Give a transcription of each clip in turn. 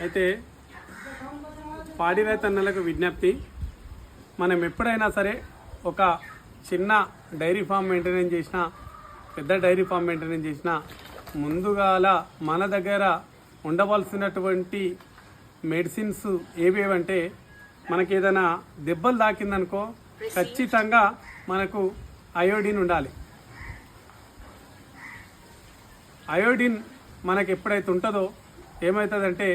అయితే పాడి రైతన్నలకు విజ్ఞప్తి, మనం ఎప్పుడైనా సరే ఒక చిన్న డైరీ ఫామ్ మెయింటెనెన్స్ చేసినా, పెద్ద డైరీ ఫామ్ మెయింటెనెన్స్ చేసినా ముందుగాల మన దగ్గర ఉండవలసినటువంటి మెడిసిన్స్ ఏవేవంటే, మనకి ఏదైనా దెబ్బలు తాకిందనుకో ఖచ్చితంగా మనకు అయోడిన్ ఉండాలి. అయోడిన్ మనకు ఎప్పుడైతే ఉంటుందో ఏమవుతుందంటే,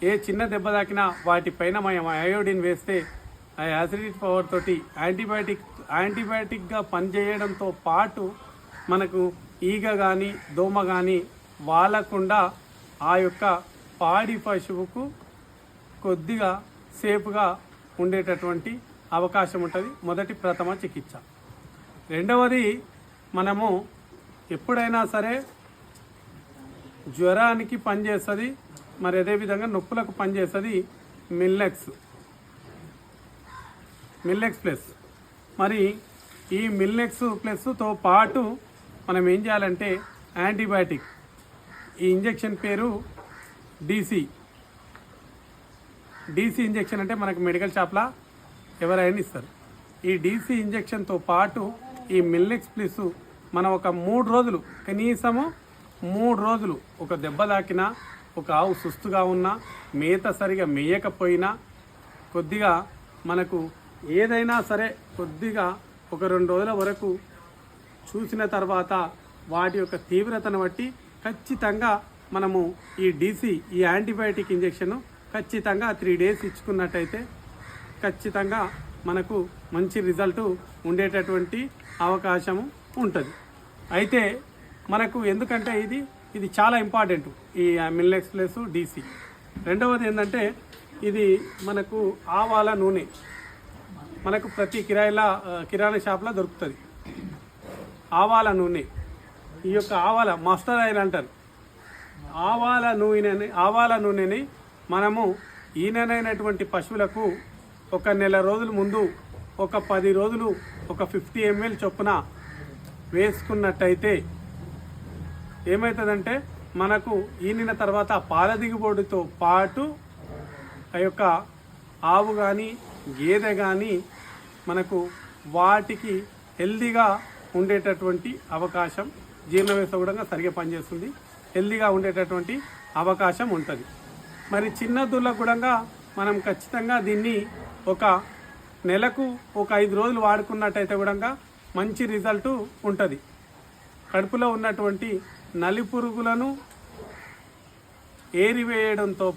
ఏ చిన్న దెబ్బ తాకినా వాటిపైన మనం అయోడిన్ వేస్తే ఆ యాసిడిటీ పవర్ తోటి యాంటీబయాటిక్గా పనిచేయడంతో పాటు మనకు ఈగ కానీ దోమ కానీ వాలకుండా ఆ యొక్క పాడి పశువుకు కొద్దిగా సేఫ్గా ఉండేటటువంటి అవకాశం ఉంటుంది. మొదటి ప్రథమ చికిత్స. రెండవది, మనము ఎప్పుడైనా సరే జ్వరానికి పనిచేస్తుంది, మరి అదేవిధంగా నొప్పులకు పనిచేస్తుంది మిల్లెక్స్ ప్లస్. మరి ఈ మిల్లెక్స్ ప్లస్తో పాటు మనం ఏం చేయాలంటే యాంటీబయాటిక్, ఈ ఇంజెక్షన్ పేరు డీసీ ఇంజెక్షన్ అంటే మనకు మెడికల్ షాప్లో ఎవరైనా ఇస్తారు. ఈ డీసీ ఇంజెక్షన్తో పాటు ఈ మిల్లెక్స్ ప్లస్ మనం ఒక 3 రోజులు, కనీసము 3 రోజులు, ఒక దెబ్బ తాకినా, ఒక ఆవు సుస్తుగా ఉన్నా, మేత సరిగా మేయకపోయినా, కొద్దిగా మనకు ఏదైనా సరే కొద్దిగా ఒక 2 రోజుల వరకు చూసిన తర్వాత వాటి యొక్క తీవ్రతను బట్టి ఖచ్చితంగా మనము ఈ ఈ యాంటీబయాటిక్ ఇంజెక్షన్ ఖచ్చితంగా 3 డేస్ ఇచ్చుకున్నట్టయితే ఖచ్చితంగా మనకు మంచి రిజల్ట్ ఉండేటటువంటి అవకాశము ఉంటుంది. అయితే మనకు ఎందుకంటే ఇది చాలా ఇంపార్టెంట్, ఈ మిల్లెక్స్ ప్లస్ డీసీ. రెండవది ఏంటంటే, ఇది మనకు ఆవాల నూనె మనకు ప్రతి కిరాణా షాప్లో దొరుకుతుంది. ఆవాల నూనె, ఈ యొక్క ఆవాల మస్టర్డ్ ఆయిల్ అంటారు. ఆవాల నూనెని మనము ఈనెనైనటువంటి పశువులకు ఒక 1 నెల రోజుల ముందు ఒక 10 రోజులు ఒక 50 ml చొప్పున వేసుకున్నట్టయితే ఏమవుతుందంటే, మనకు ఈనిన తర్వాత పాల దిగుబడితో పాటు ఆ యొక్క ఆవు కానీ గేదె కానీ మనకు వాటికి హెల్దీగా ఉండేటటువంటి అవకాశం, జీర్ణ వ్యవస్థ కూడా సరిగా పనిచేస్తుంది, హెల్దీగా ఉండేటటువంటి అవకాశం ఉంటుంది. మరి చిన్న దూళ్ళకు కూడా మనం ఖచ్చితంగా దీన్ని ఒక నెలకు ఒక 5 రోజులు వాడుకున్నట్టయితే కూడా మంచి రిజల్ట్ ఉంటుంది. కడుపులో ఉన్నటువంటి నలి పురుగులను ఏరివేయడంతో